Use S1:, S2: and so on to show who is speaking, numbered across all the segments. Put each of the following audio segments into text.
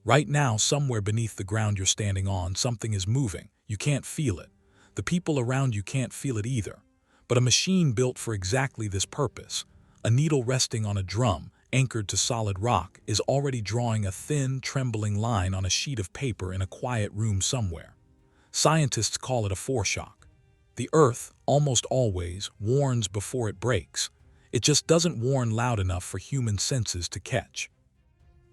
S1: Right now, somewhere beneath the ground you're standing on, something is moving. You can't feel it. The people around you can't feel it either. But a machine built for exactly this purpose, a needle resting on a drum, anchored to solid rock, is already drawing a thin, trembling line on a sheet of paper in a quiet room somewhere. Scientists call it a foreshock. The Earth, almost always, warns before it breaks. It just doesn't warn loud enough for human senses to catch.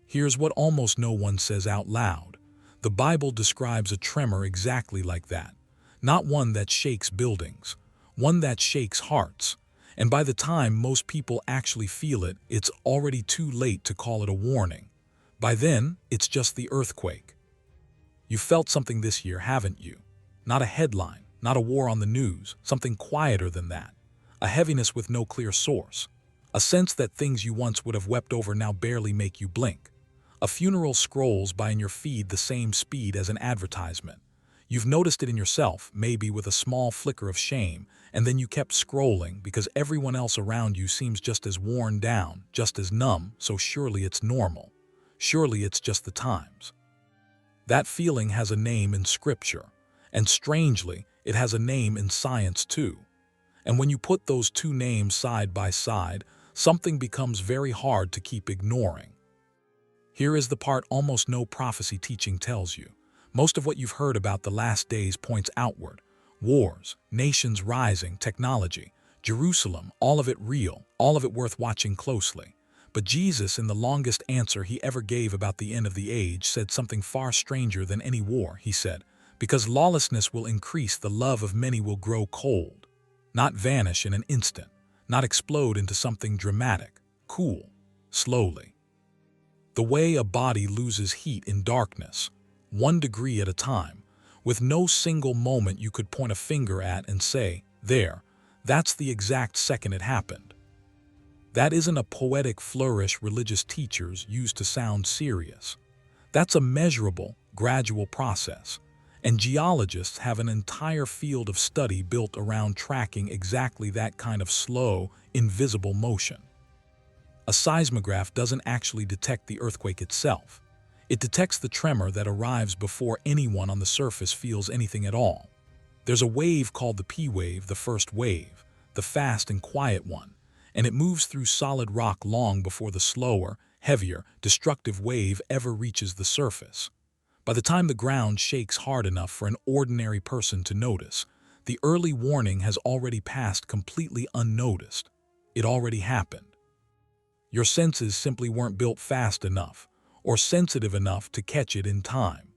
S1: Here's what almost no one says out loud. The Bible describes a tremor exactly like that. Not one that shakes buildings, one that shakes hearts. And by the time most people actually feel it, it's already too late to call it a warning. By then, it's just the earthquake. You felt something this year, haven't you? Not a headline, not a war on the news, something quieter than that. A heaviness with no clear source. A sense that things you once would have wept over now barely make you blink. A funeral scrolls by in your feed the same speed as an advertisement. You've noticed it in yourself, maybe with a small flicker of shame, and then you kept scrolling because everyone else around you seems just as worn down, just as numb, so surely it's normal. Surely it's just the times. That feeling has a name in Scripture, and strangely, it has a name in science too. And when you put those two names side by side, something becomes very hard to keep ignoring. Here is the part almost no prophecy teaching tells you. Most of what you've heard about the last days points outward. Wars, nations rising, technology, Jerusalem, all of it real, all of it worth watching closely. But Jesus, in the longest answer he ever gave about the end of the age, said something far stranger than any war. He said, "Because lawlessness will increase, the love of many will grow cold." Not vanish in an instant, not explode into something dramatic, cool, slowly. The way a body loses heat in darkness, 1 degree at a time, with no single moment you could point a finger at and say, there, that's the exact second it happened. That isn't a poetic flourish religious teachers use to sound serious. That's a measurable, gradual process, and geologists have an entire field of study built around tracking exactly that kind of slow, invisible motion. A seismograph doesn't actually detect the earthquake itself. It detects the tremor that arrives before anyone on the surface feels anything at all. There's a wave called the P wave, the first wave, the fast and quiet one, and it moves through solid rock long before the slower, heavier, destructive wave ever reaches the surface. By the time the ground shakes hard enough for an ordinary person to notice, the early warning has already passed completely unnoticed. It already happened. Your senses simply weren't built fast enough or sensitive enough to catch it in time.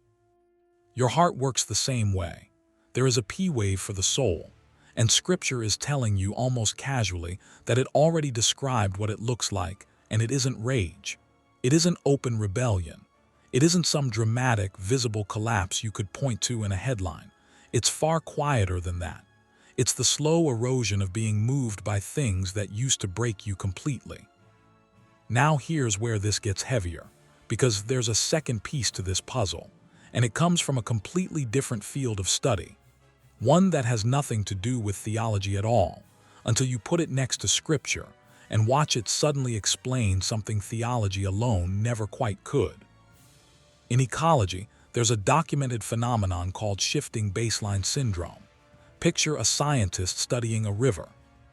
S1: Your heart works the same way. There is a P wave for the soul, and Scripture is telling you almost casually that it already described what it looks like, and it isn't rage. It isn't open rebellion. It isn't some dramatic, visible collapse you could point to in a headline. It's far quieter than that. It's the slow erosion of being moved by things that used to break you completely. Now here's where this gets heavier, because there's a second piece to this puzzle, and it comes from a completely different field of study. One that has nothing to do with theology at all, until you put it next to Scripture and watch it suddenly explain something theology alone never quite could. In ecology, there's a documented phenomenon called shifting baseline syndrome. Picture a scientist studying a river.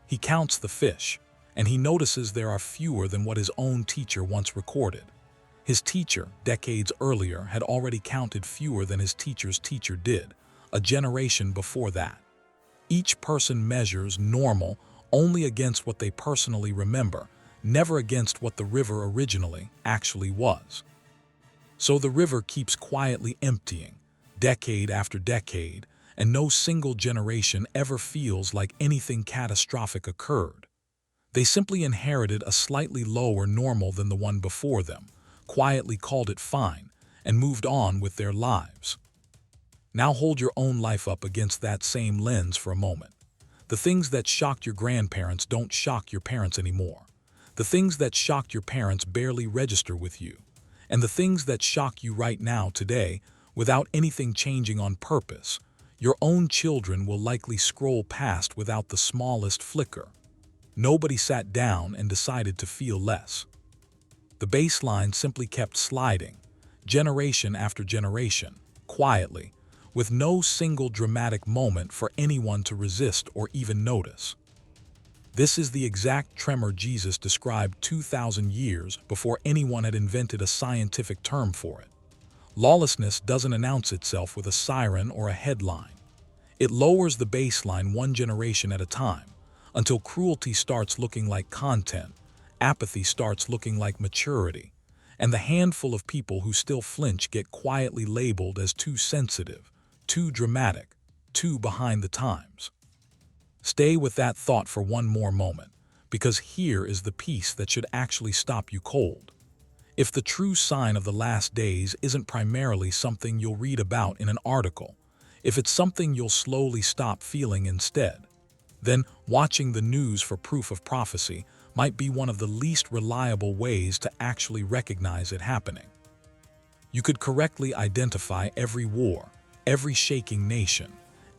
S1: He counts the fish, and he notices there are fewer than what his own teacher once recorded. His teacher, decades earlier, had already counted fewer than his teacher's teacher did, a generation before that. Each person measures normal only against what they personally remember, never against what the river originally actually was. So the river keeps quietly emptying, decade after decade, and no single generation ever feels like anything catastrophic occurred. They simply inherited a slightly lower normal than the one before them, quietly called it fine, and moved on with their lives. Now hold your own life up against that same lens for a moment. The things that shocked your grandparents don't shock your parents anymore. The things that shocked your parents barely register with you. And the things that shock you right now today, without anything changing on purpose, your own children will likely scroll past without the smallest flicker. Nobody sat down and decided to feel less. The baseline simply kept sliding, generation after generation, quietly, with no single dramatic moment for anyone to resist or even notice. This is the exact tremor Jesus described 2,000 years before anyone had invented a scientific term for it. Lawlessness doesn't announce itself with a siren or a headline. It lowers the baseline one generation at a time, until cruelty starts looking like content, apathy starts looking like maturity, and the handful of people who still flinch get quietly labeled as too sensitive, too dramatic, too behind the times. Stay with that thought for one more moment, because here is the piece that should actually stop you cold. If the true sign of the last days isn't primarily something you'll read about in an article, if it's something you'll slowly stop feeling instead, then watching the news for proof of prophecy might be one of the least reliable ways to actually recognize it happening. You could correctly identify every war, every shaking nation,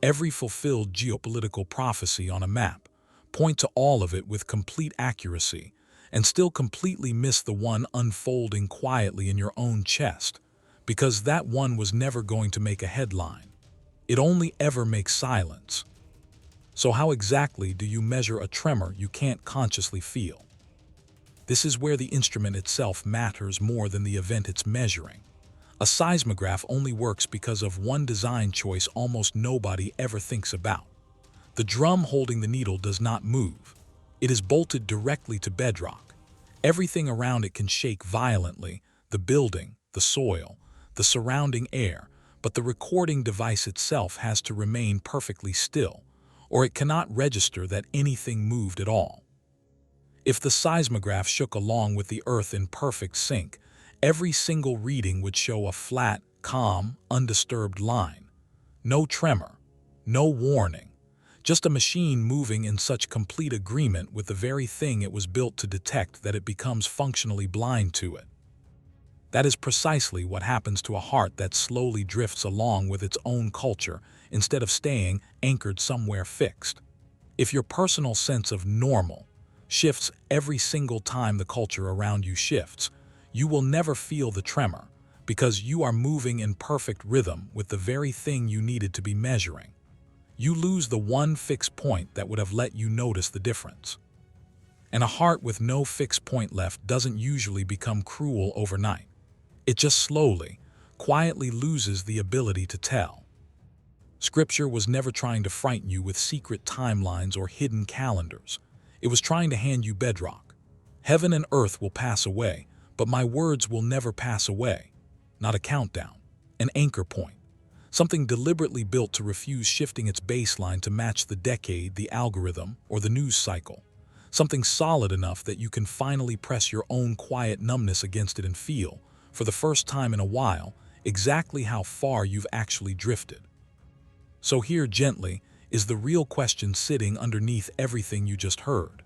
S1: every fulfilled geopolitical prophecy on a map, point to all of it with complete accuracy, and still completely miss the one unfolding quietly in your own chest, because that one was never going to make a headline. It only ever makes silence. So how exactly do you measure a tremor you can't consciously feel? This is where the instrument itself matters more than the event it's measuring. A seismograph only works because of one design choice almost nobody ever thinks about. The drum holding the needle does not move. It is bolted directly to bedrock. Everything around it can shake violently, the building, the soil, the surrounding air, but the recording device itself has to remain perfectly still, or it cannot register that anything moved at all. If the seismograph shook along with the earth in perfect sync, every single reading would show a flat, calm, undisturbed line. No tremor, no warning, just a machine moving in such complete agreement with the very thing it was built to detect that it becomes functionally blind to it. That is precisely what happens to a heart that slowly drifts along with its own culture instead of staying anchored somewhere fixed. If your personal sense of normal shifts every single time the culture around you shifts, you will never feel the tremor because you are moving in perfect rhythm with the very thing you needed to be measuring. You lose the one fixed point that would have let you notice the difference. And a heart with no fixed point left doesn't usually become cruel overnight. It just slowly, quietly loses the ability to tell. Scripture was never trying to frighten you with secret timelines or hidden calendars. It was trying to hand you bedrock. Heaven and earth will pass away, but my words will never pass away. Not a countdown, an anchor point. Something deliberately built to refuse shifting its baseline to match the decade, the algorithm, or the news cycle. Something solid enough that you can finally press your own quiet numbness against it and feel, for the first time in a while, exactly how far you've actually drifted. So here, gently, is the real question sitting underneath everything you just heard.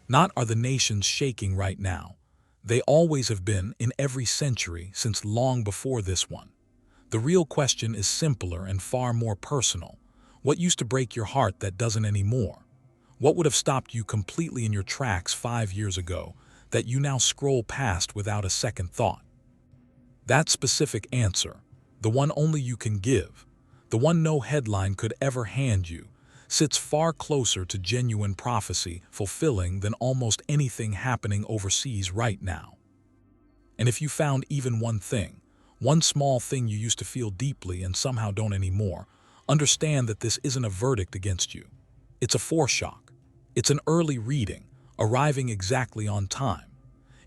S1: Not are the nations shaking right now. They always have been in every century since long before this one. The real question is simpler and far more personal. What used to break your heart that doesn't anymore? What would have stopped you completely in your tracks 5 years ago that you now scroll past without a second thought? That specific answer, the one only you can give, the one no headline could ever hand you, sits far closer to genuine prophecy fulfilling than almost anything happening overseas right now. And if you found even one thing, one small thing you used to feel deeply and somehow don't anymore, understand that this isn't a verdict against you. It's a foreshock. It's an early reading, arriving exactly on time.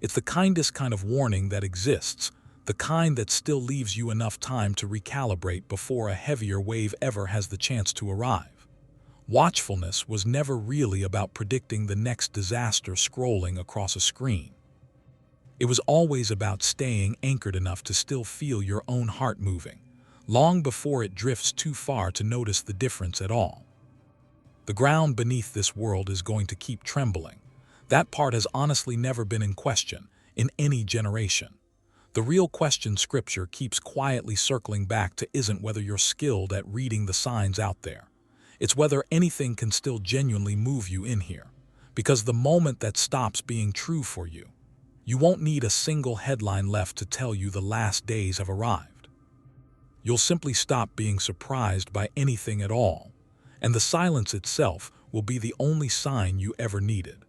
S1: It's the kindest kind of warning that exists, the kind that still leaves you enough time to recalibrate before a heavier wave ever has the chance to arrive. Watchfulness was never really about predicting the next disaster scrolling across a screen. It was always about staying anchored enough to still feel your own heart moving, long before it drifts too far to notice the difference at all. The ground beneath this world is going to keep trembling. That part has honestly never been in question in any generation. The real question Scripture keeps quietly circling back to isn't whether you're skilled at reading the signs out there. It's whether anything can still genuinely move you in here. Because the moment that stops being true for you, You won't need a single headline left to tell you the last days have arrived. You'll simply stop being surprised by anything at all, and the silence itself will be the only sign you ever needed.